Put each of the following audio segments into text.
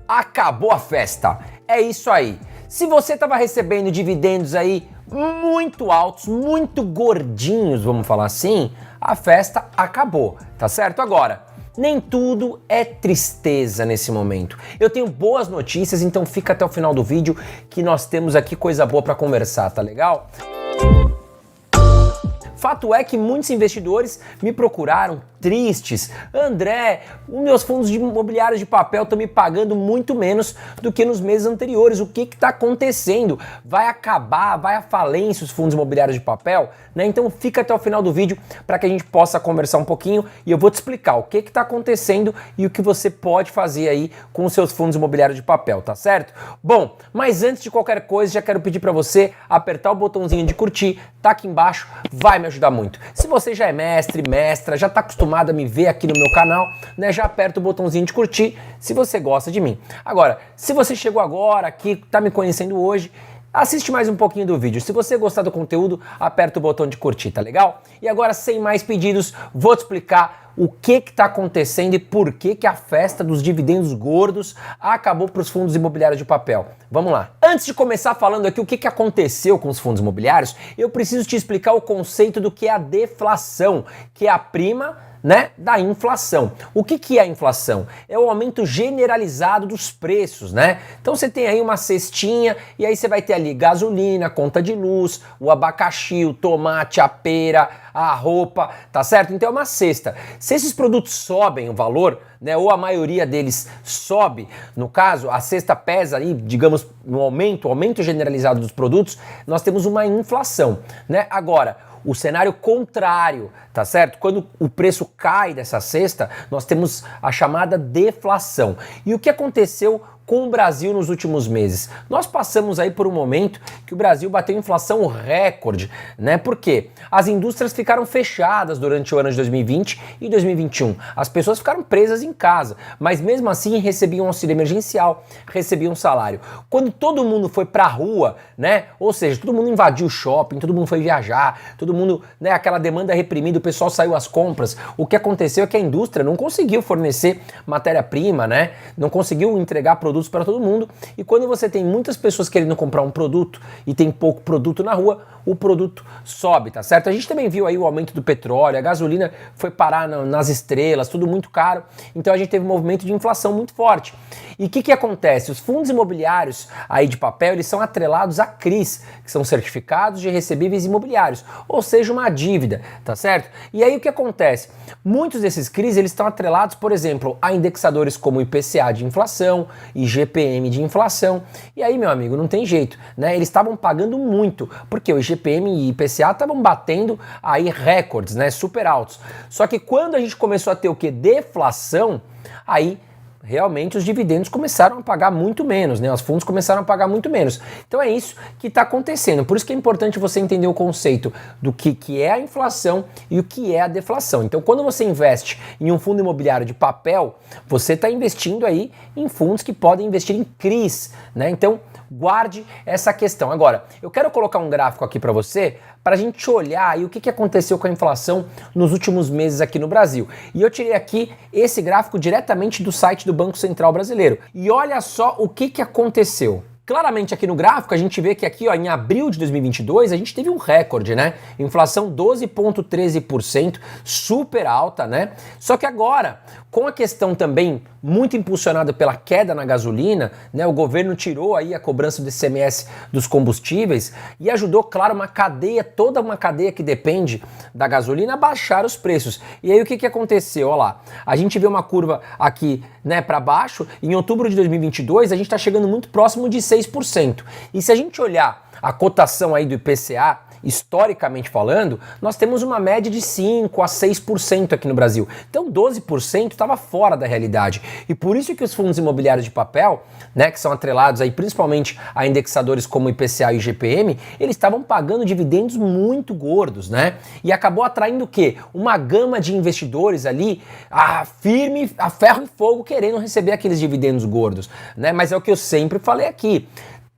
acabou a festa. É isso aí. Se você estava recebendo dividendos aí muito altos, muito gordinhos, vamos falar assim, a festa acabou, tá certo? Agora, nem tudo é tristeza nesse momento. Eu tenho boas notícias, então fica até o final do vídeo que nós temos aqui coisa boa para conversar, tá legal? Fato é que muitos investidores me procuraram tristes. André, os meus fundos imobiliários de papel estão me pagando muito menos do que nos meses anteriores. O que está acontecendo? Vai acabar, vai à falência os fundos imobiliários de papel? Né? Então fica até o final do vídeo para que a gente possa conversar um pouquinho e eu vou te explicar o que está acontecendo e o que você pode fazer aí com os seus fundos imobiliários de papel, tá certo? Bom, mas antes de qualquer coisa, já quero pedir para você apertar o botãozinho de curtir, tá aqui embaixo, vai me ajudar muito. Se você já é mestre, mestra, já está acostumado a me ver aqui no meu canal, né, já aperta o botãozinho de curtir se você gosta de mim. Agora, se você chegou agora aqui, tá me conhecendo hoje, assiste mais um pouquinho do vídeo. Se você gostar do conteúdo, aperta o botão de curtir, tá legal? E agora, sem mais pedidos, vou te explicar o que está acontecendo e por que a festa dos dividendos gordos acabou para os fundos imobiliários de papel. Vamos lá. Antes de começar falando aqui o que aconteceu com os fundos imobiliários, eu preciso te explicar o conceito do que é a deflação, que é a prima, né, da inflação. O que é a inflação? É o aumento generalizado dos preços, né? Então você tem aí uma cestinha e aí você vai ter ali gasolina, conta de luz, o abacaxi, o tomate, a pera, a roupa, tá certo? Então é uma cesta. Se esses produtos sobem o valor, né, ou a maioria deles sobe, no caso, a cesta pesa aí, digamos, no aumento generalizado dos produtos, nós temos uma inflação, né? Agora, o cenário contrário, tá certo? Quando o preço cai dessa cesta, nós temos a chamada deflação. E o que aconteceu com o Brasil nos últimos meses? Nós passamos aí por um momento que o Brasil bateu inflação recorde, né? Por quê? As indústrias ficaram fechadas durante o ano de 2020 e 2021. As pessoas ficaram presas em casa, mas mesmo assim recebiam auxílio emergencial, recebiam salário. Quando todo mundo foi pra rua, né? Ou seja, todo mundo invadiu o shopping, todo mundo foi viajar, todo mundo, né, aquela demanda reprimida, o pessoal saiu às compras. O que aconteceu é que a indústria não conseguiu fornecer matéria-prima, né? Não conseguiu entregar produtos para todo mundo, e quando você tem muitas pessoas querendo comprar um produto e tem pouco produto na rua, o produto sobe, tá certo? A gente também viu aí o aumento do petróleo, a gasolina foi parar nas estrelas, tudo muito caro, então a gente teve um movimento de inflação muito forte. E o que acontece? Os fundos imobiliários aí de papel, eles são atrelados a CRIs, que são certificados de recebíveis imobiliários, ou seja, uma dívida, tá certo? E aí o que acontece? Muitos desses CRIs, eles estão atrelados, por exemplo, a indexadores como IPCA de inflação, IGPM de inflação, e aí, meu amigo, não tem jeito, né? Eles estavam pagando muito, porque o IGPM e IPCA estavam batendo aí recordes, né? Super altos. Só que quando a gente começou a ter o que? Deflação, aí realmente os dividendos começaram a pagar muito menos, né? Os fundos começaram a pagar muito menos. Então é isso que está acontecendo. Por isso que é importante você entender o conceito do que é a inflação e o que é a deflação. Então quando você investe em um fundo imobiliário de papel, você está investindo aí em fundos que podem investir em CRIs, né? Então guarde essa questão. Agora, eu quero colocar um gráfico aqui para você, para a gente olhar aí o que aconteceu com a inflação nos últimos meses aqui no Brasil. E eu tirei aqui esse gráfico diretamente do site do Banco Central Brasileiro. E olha só o que aconteceu. Claramente aqui no gráfico a gente vê que aqui, ó, em abril de 2022 a gente teve um recorde, né? Inflação 12,13%, super alta, né? Só que agora, com a questão também muito impulsionada pela queda na gasolina, né? O governo tirou aí a cobrança do ICMS dos combustíveis e ajudou, claro, toda uma cadeia que depende da gasolina a baixar os preços. E aí o que aconteceu? Olha lá, a gente vê uma curva aqui, né, para baixo. Em outubro de 2022 a gente está chegando muito próximo de 6%. E se a gente olhar a cotação aí do IPCA, historicamente falando, nós temos uma média de 5 a 6% aqui no Brasil. Então 12% estava fora da realidade. E por isso que os fundos imobiliários de papel, né, que são atrelados aí principalmente a indexadores como IPCA e IGPM, eles estavam pagando dividendos muito gordos, né? E acabou atraindo o quê? Uma gama de investidores ali firme, a ferro e fogo, querendo receber aqueles dividendos gordos, né? Mas é o que eu sempre falei aqui.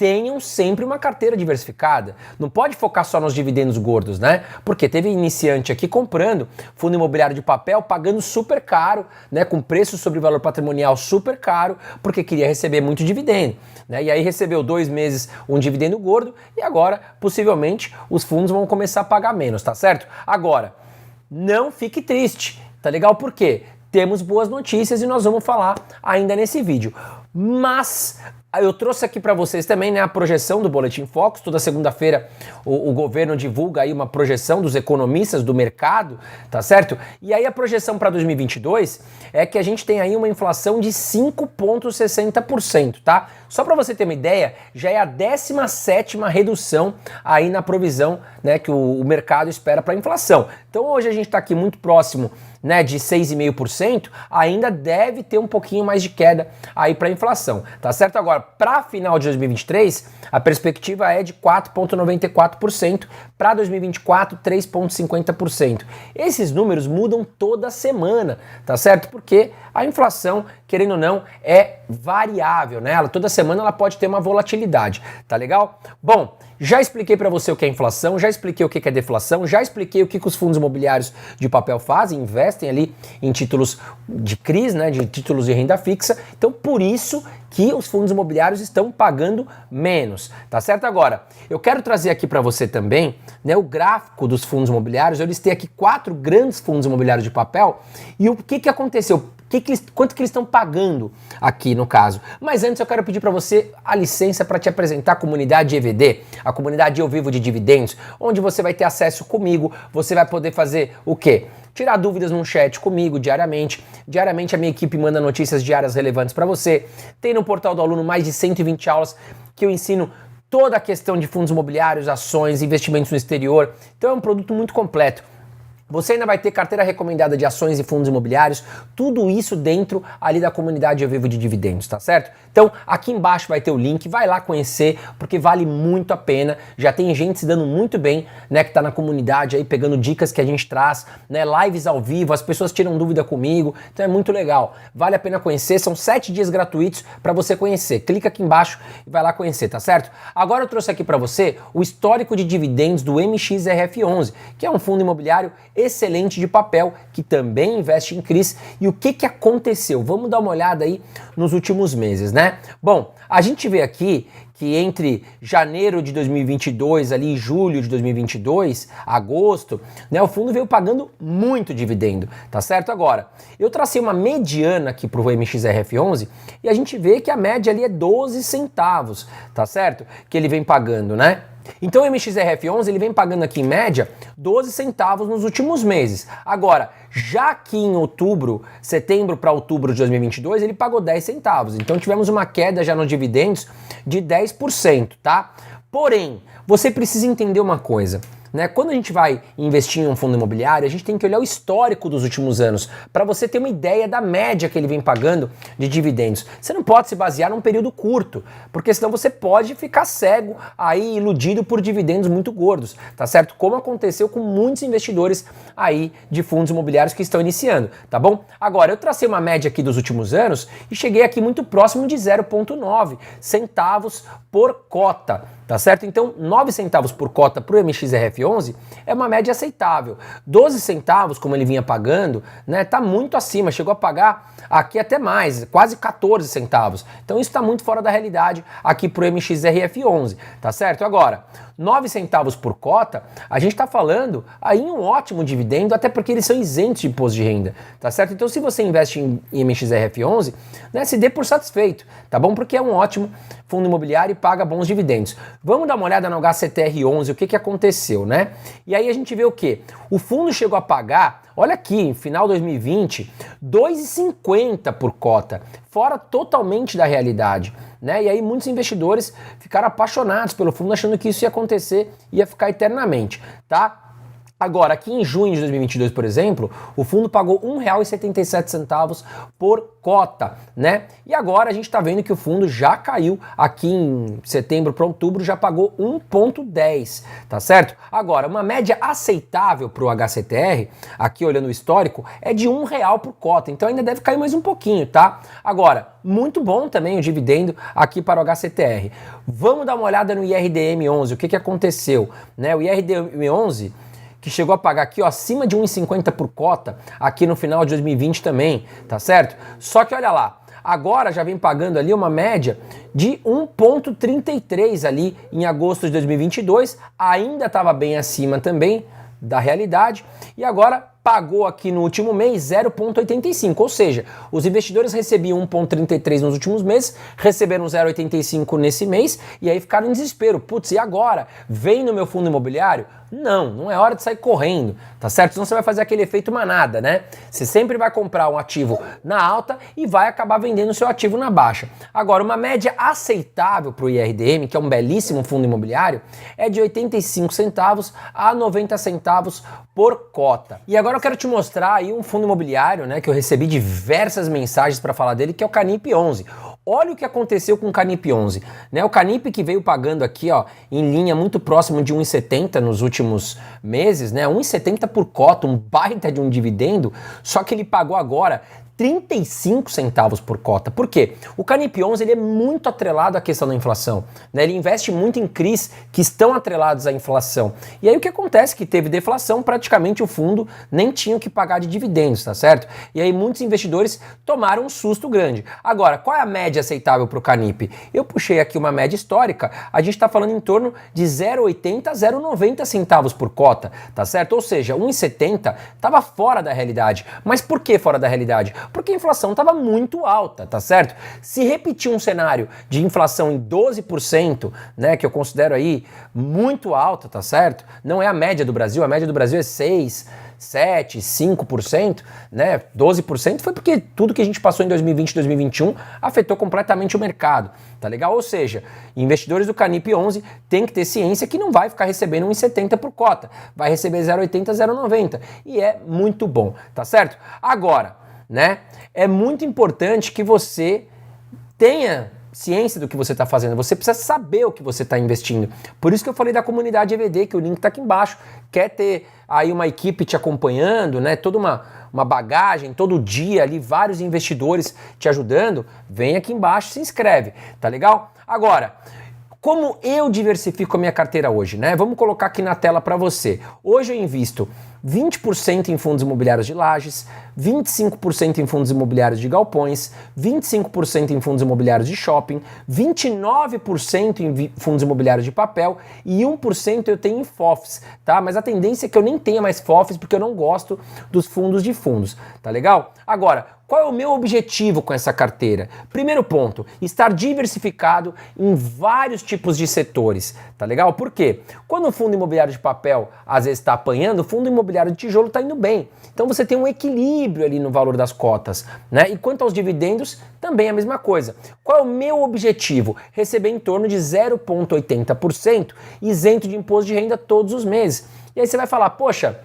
tenham sempre uma carteira diversificada. Não pode focar só nos dividendos gordos, né? Porque teve iniciante aqui comprando fundo imobiliário de papel, pagando super caro, né? Com preço sobre valor patrimonial super caro, porque queria receber muito dividendo, né? E aí recebeu 2 meses um dividendo gordo e agora, possivelmente, os fundos vão começar a pagar menos, tá certo? Agora, não fique triste, tá legal? Por quê? Temos boas notícias e nós vamos falar ainda nesse vídeo. Mas eu trouxe aqui para vocês também, né, a projeção do Boletim Focus. Toda segunda-feira o governo divulga aí uma projeção dos economistas do mercado, tá certo? E aí a projeção para 2022 é que a gente tem aí uma inflação de 5,60%, tá? Só para você ter uma ideia, já é a 17ª redução aí na provisão, né, que o mercado espera para a inflação. Então hoje a gente está aqui muito próximo, né, de 6,5%, ainda deve ter um pouquinho mais de queda aí para a inflação, tá certo? Agora, para final de 2023, a perspectiva é de 4,94%, para 2024, 3,50%. Esses números mudam toda semana, tá certo? Porque a inflação, querendo ou não, é variável, né? Toda semana ela pode ter uma volatilidade, tá legal? Bom, já expliquei para você o que é inflação, já expliquei o que é deflação, já expliquei o que os fundos imobiliários de papel fazem, investem ali em títulos de CRIs, né, de títulos de renda fixa. Então, por isso que os fundos imobiliários estão pagando menos, tá certo? Agora, eu quero trazer aqui para você também, né, o gráfico dos fundos imobiliários. Eu listei aqui 4 grandes fundos imobiliários de papel e o que aconteceu. Quanto que eles estão pagando aqui no caso. Mas antes eu quero pedir para você a licença para te apresentar a comunidade EVD, a comunidade Eu Vivo de Dividendos, onde você vai ter acesso comigo, você vai poder fazer o quê? Tirar dúvidas num chat comigo diariamente. Diariamente a minha equipe manda notícias diárias relevantes para você. Tem no portal do aluno mais de 120 aulas que eu ensino toda a questão de fundos imobiliários, ações, investimentos no exterior. Então é um produto muito completo. Você ainda vai ter carteira recomendada de ações e fundos imobiliários, tudo isso dentro ali da comunidade Eu Vivo de Dividendos, tá certo? Então, aqui embaixo vai ter o link, vai lá conhecer, porque vale muito a pena. Já tem gente se dando muito bem, né, que tá na comunidade aí, pegando dicas que a gente traz, né, lives ao vivo, as pessoas tiram dúvida comigo, então é muito legal. Vale a pena conhecer, são 7 dias gratuitos para você conhecer. Clica aqui embaixo e vai lá conhecer, tá certo? Agora eu trouxe aqui para você o histórico de dividendos do MXRF11, que é um fundo imobiliário excelente de papel, que também investe em CRIs. E o que aconteceu? Vamos dar uma olhada aí nos últimos meses, né? Bom, a gente vê aqui que entre janeiro de 2022 ali, julho de 2022, agosto, né, o fundo veio pagando muito dividendo, tá certo? Agora, eu tracei uma mediana aqui pro MXRF11 e a gente vê que a média ali é 12 centavos, tá certo? Que ele vem pagando, né? Então o MXRF11 ele vem pagando aqui em média 12 centavos nos últimos meses. Agora, já aqui em setembro para outubro de 2022, ele pagou 10 centavos. Então tivemos uma queda já nos dividendos de 10%, tá? Porém, você precisa entender uma coisa, né? Quando a gente vai investir em um fundo imobiliário, a gente tem que olhar o histórico dos últimos anos para você ter uma ideia da média que ele vem pagando de dividendos. Você não pode se basear num período curto, porque senão você pode ficar cego aí, iludido por dividendos muito gordos, tá certo? Como aconteceu com muitos investidores aí de fundos imobiliários que estão iniciando, tá bom? Agora, eu tracei uma média aqui dos últimos anos e cheguei aqui muito próximo de 0,9 centavos por cota, tá certo? Então, 9 centavos por cota para o MXRF11 é uma média aceitável. 12 centavos, como ele vinha pagando, né, tá muito acima, chegou a pagar aqui até mais, quase 14 centavos. Então, isso está muito fora da realidade aqui para o MXRF11, tá certo? Agora, 9 centavos por cota, a gente está falando aí em um ótimo dividendo, até porque eles são isentos de imposto de renda, tá certo? Então, se você investe em MXRF11, né, se dê por satisfeito, tá bom? Porque é um ótimo fundo imobiliário e paga bons dividendos. Vamos dar uma olhada no HCTR11, o que aconteceu, né? E aí a gente vê o quê? O fundo chegou a pagar, olha aqui, em final de 2020, 2,50 por cota, fora totalmente da realidade, né? E aí muitos investidores ficaram apaixonados pelo fundo, achando que isso ia acontecer, ia ficar eternamente, tá? Agora, aqui em junho de 2022, por exemplo, o fundo pagou R$ 1,77 por cota, né? E agora a gente está vendo que o fundo já caiu aqui em setembro para outubro, já pagou 1,10, tá certo? Agora, uma média aceitável para o HCTR, aqui olhando o histórico, é de R$ 1 por cota, então ainda deve cair mais um pouquinho, tá? Agora, muito bom também o dividendo aqui para o HCTR. Vamos dar uma olhada no IRDM11, o que aconteceu, né? O IRDM11 que chegou a pagar aqui, ó, acima de 1,50 por cota, aqui no final de 2020 também, tá certo? Só que olha lá, agora já vem pagando ali uma média de 1,33 ali em agosto de 2022, ainda estava bem acima também da realidade, e agora pagou aqui no último mês 0,85, ou seja, os investidores recebiam 1,33 nos últimos meses, receberam 0,85 nesse mês, e aí ficaram em desespero. Putz, e agora? Vem no meu fundo imobiliário? Não é hora de sair correndo, tá certo? Senão você vai fazer aquele efeito manada, né? Você sempre vai comprar um ativo na alta e vai acabar vendendo o seu ativo na baixa. Agora, uma média aceitável para o IRDM, que é um belíssimo fundo imobiliário, é de 85 centavos a 90 centavos por cota. E agora eu quero te mostrar aí um fundo imobiliário, né, que eu recebi diversas mensagens para falar dele, que é o Canip 11. Olha o que aconteceu com o Canip 11, né? O Canip que veio pagando aqui, ó, em linha muito próximo de 1,70 nos últimos meses, né? 1,70 por cota, um baita de um dividendo, só que ele pagou agora 35 centavos por cota. Por quê? O Canip 11 ele é muito atrelado à questão da inflação, né? Ele investe muito em CRIs que estão atrelados à inflação. E aí o que acontece? Que teve deflação, praticamente o fundo nem tinha o que pagar de dividendos, tá certo? E aí muitos investidores tomaram um susto grande. Agora, qual é a média aceitável para o Canip? Eu puxei aqui uma média histórica, a gente está falando em torno de 0,80 a 0,90 centavos por cota, tá certo? Ou seja, 1,70 estava fora da realidade. Mas por que fora da realidade? Porque a inflação estava muito alta, tá certo? Se repetir um cenário de inflação em 12%, né, que eu considero aí muito alta, tá certo? Não é a média do Brasil, a média do Brasil é 6, 7, 5%, né? 12% foi porque tudo que a gente passou em 2020 e 2021 afetou completamente o mercado, tá legal? Ou seja, investidores do Canip 11 têm que ter ciência que não vai ficar recebendo 1,70 por cota, vai receber 0,80, 0,90 e é muito bom, tá certo? Agora, né? É muito importante que você tenha ciência do que você está fazendo, você precisa saber o que você está investindo. Por isso que eu falei da comunidade EVD, que o link está aqui embaixo. Quer ter aí uma equipe te acompanhando, né? Toda uma bagagem, todo dia ali, vários investidores te ajudando, vem aqui embaixo e se inscreve, tá legal? Agora, como eu diversifico a minha carteira hoje, né? Vamos colocar aqui na tela para você. Hoje eu invisto 20% em fundos imobiliários de lajes, 25% em fundos imobiliários de galpões, 25% em fundos imobiliários de shopping, 29% em fundos imobiliários de papel e 1% eu tenho em FOFs, tá? Mas a tendência é que eu nem tenha mais FOFs porque eu não gosto dos fundos de fundos, tá legal? Agora, qual é o meu objetivo com essa carteira? Primeiro ponto, estar diversificado em vários tipos de setores, tá legal? Por quê? Quando o fundo imobiliário de papel às vezes está apanhando, o fundo imobiliário de tijolo está indo bem. Então você tem um equilíbrio ali no valor das cotas, né? E quanto aos dividendos, também a mesma coisa. Qual é o meu objetivo? Receber em torno de 0,80% isento de imposto de renda todos os meses. E aí você vai falar, poxa,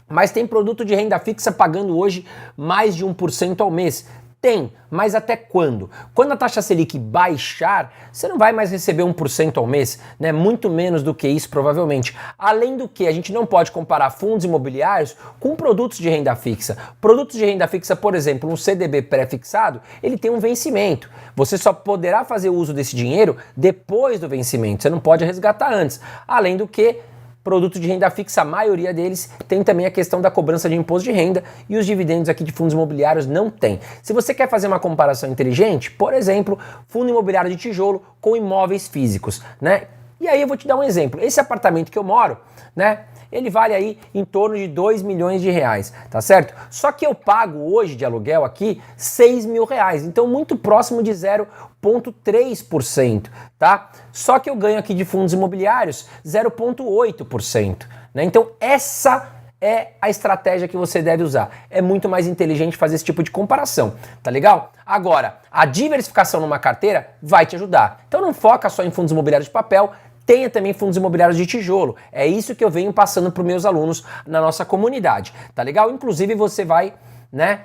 mas tem produto de renda fixa pagando hoje mais de 1% ao mês. Tem, mas até quando? Quando a taxa Selic baixar, você não vai mais receber 1% ao mês, né? Muito menos do que isso provavelmente. Além do que, a gente não pode comparar fundos imobiliários com produtos de renda fixa. Produtos de renda fixa, por exemplo, um CDB pré-fixado, ele tem um vencimento. Você só poderá fazer uso desse dinheiro depois do vencimento, você não pode resgatar antes. Além do que, produto de renda fixa, a maioria deles tem também a questão da cobrança de imposto de renda e os dividendos aqui de fundos imobiliários não tem. Se você quer fazer uma comparação inteligente, por exemplo, fundo imobiliário de tijolo com imóveis físicos, né? E aí eu vou te dar um exemplo. Esse apartamento que eu moro, né? Ele vale aí em torno de 2 milhões de reais, tá certo? Só que eu pago hoje de aluguel aqui 6 mil reais, então muito próximo de 0,3%, tá? Só que eu ganho aqui de fundos imobiliários 0,8%, né? Então essa é a estratégia que você deve usar. É muito mais inteligente fazer esse tipo de comparação, tá legal? Agora, a diversificação numa carteira vai te ajudar. Então não foca só em fundos imobiliários de papel, tenha também fundos imobiliários de tijolo. É isso que eu venho passando para os meus alunos na nossa comunidade, tá legal? Inclusive você vai, né,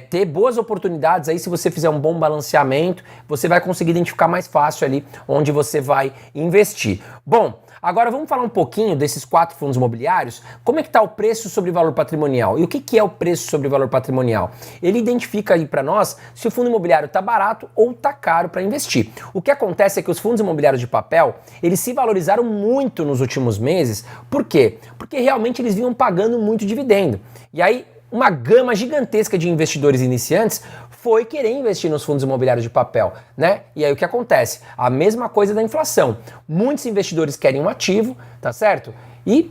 ter boas oportunidades aí se você fizer um bom balanceamento, você vai conseguir identificar mais fácil ali onde você vai investir. Bom, agora vamos falar um pouquinho desses 4 fundos imobiliários. Como é que está o preço sobre valor patrimonial? E o que é o preço sobre valor patrimonial? Ele identifica aí para nós se o fundo imobiliário está barato ou está caro para investir. O que acontece é que os fundos imobiliários de papel, eles se valorizaram muito nos últimos meses. Por quê? Porque realmente eles vinham pagando muito dividendo. E aí uma gama gigantesca de investidores iniciantes foi querer investir nos fundos imobiliários de papel, né? E aí o que acontece? A mesma coisa da inflação. Muitos investidores querem um ativo, tá certo? E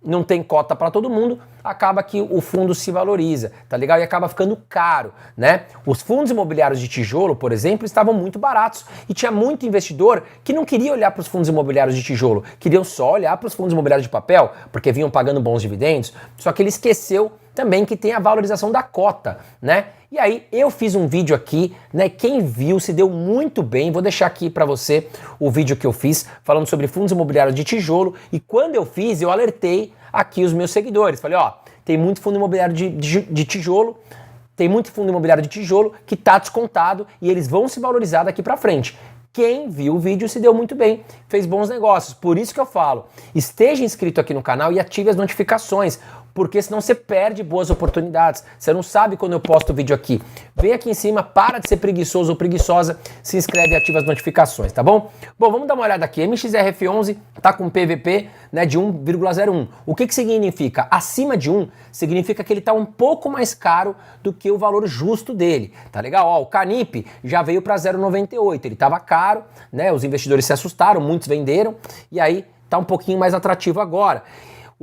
não tem cota para todo mundo, acaba que o fundo se valoriza, tá legal? E acaba ficando caro, né? Os fundos imobiliários de tijolo, por exemplo, estavam muito baratos e tinha muito investidor que não queria olhar para os fundos imobiliários de tijolo, queriam só olhar para os fundos imobiliários de papel, porque vinham pagando bons dividendos, só que ele esqueceu também que tem a valorização da cota, né? E aí eu fiz um vídeo aqui, né? Quem viu se deu muito bem. Vou deixar aqui para você o vídeo que eu fiz falando sobre fundos imobiliários de tijolo. E quando eu fiz, eu alertei aqui os meus seguidores. Falei, ó, tem muito fundo imobiliário de tijolo, tem muito fundo imobiliário de tijolo que tá descontado e eles vão se valorizar daqui para frente. Quem viu o vídeo se deu muito bem, fez bons negócios. Por isso que eu falo, esteja inscrito aqui no canal e ative as notificações, porque senão você perde boas oportunidades. Você não sabe quando eu posto o vídeo aqui. Vem aqui em cima, para de ser preguiçoso ou preguiçosa, se inscreve e ativa as notificações, tá bom? Bom, vamos dar uma olhada aqui. MXRF11 tá com PVP, né, de 1,01. O que significa? Acima de 1 significa que ele tá um pouco mais caro do que o valor justo dele, tá legal? Ó, o Canip já veio para 0,98. Ele tava caro, né? Os investidores se assustaram, muitos venderam e aí tá um pouquinho mais atrativo agora.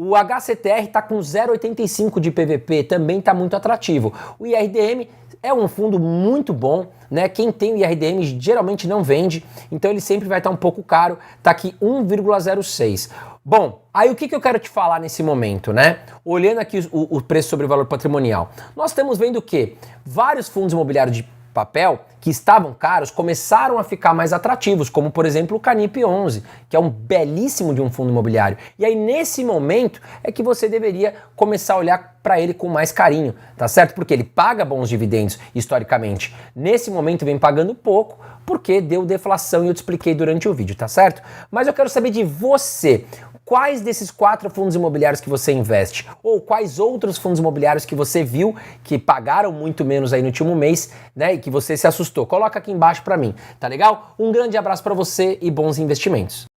O HCTR está com 0,85 de PVP, também está muito atrativo. O IRDM é um fundo muito bom, né? Quem tem o IRDM geralmente não vende, então ele sempre vai estar um pouco caro, está aqui 1,06. Bom, aí o que eu quero te falar nesse momento, né? Olhando aqui o preço sobre o valor patrimonial, nós estamos vendo o quê? Vários fundos imobiliários de papel que estavam caros começaram a ficar mais atrativos, como por exemplo o Canip 11, que é um belíssimo de um fundo imobiliário. E aí nesse momento é que você deveria começar a olhar para ele com mais carinho, tá certo? Porque ele paga bons dividendos historicamente. Nesse momento vem pagando pouco porque deu deflação e eu te expliquei durante o vídeo, tá certo? Mas eu quero saber de você. Quais desses 4 fundos imobiliários que você investe? Ou quais outros fundos imobiliários que você viu que pagaram muito menos aí no último mês, né? E que você se assustou? Coloca aqui embaixo para mim, tá legal? Um grande abraço para você e bons investimentos.